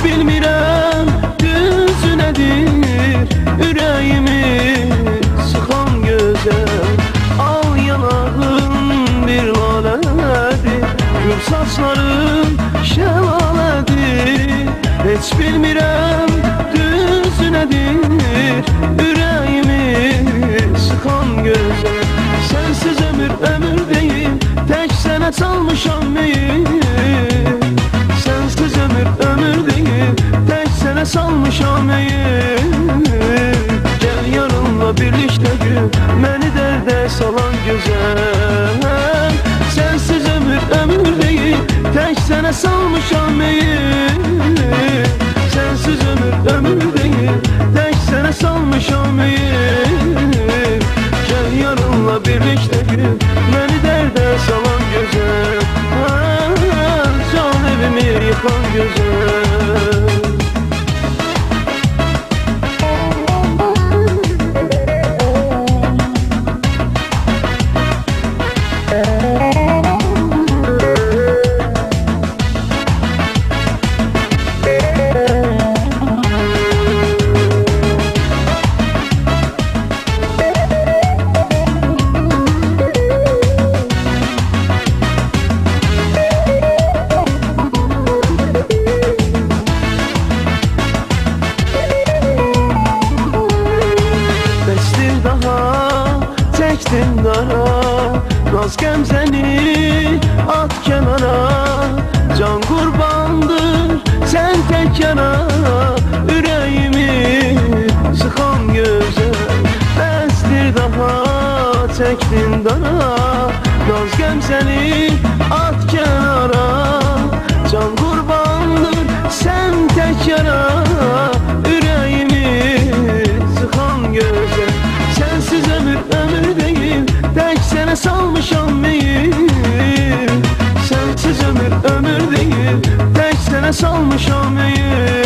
bilmirəm düzü nədir, ürəyimi sıxan gözəl. Al yanağın bir lalədir, gül saçların şəlalədir. Heç bilmirəm düzü nədir, ürəyimi sıxan gözəl. Sənsiz ömür ömür deyil, tək sənə çalmışam meyil. Sensiz ömür ömür değil, tek sene salmışam meyil. Gel yanımla birlikte gül, beni derde salan güzel. Sensiz ömür ömür değil, tek sene salmışam meyil. Sensiz ömür ömür değil, tek sene salmışam meyil. Gel yanımla birlikte gül, beni derde salan güzel. Evimi yıkan güzel. Çəkdim dara, naz qəmzəni at kənara. Can qurbandır sən tək yana, ürəyimi sıxan gözəl. Bəsdir daha çəkdim dara, naz qəmzəni at kənara. Can qurbandır sən tək yana, ürəyimi sıxan gözəl. Sensiz ömür ömür değil, tek sene salmışam meyil. Sensiz ömür ömür değil, tek sene salmışam meyil.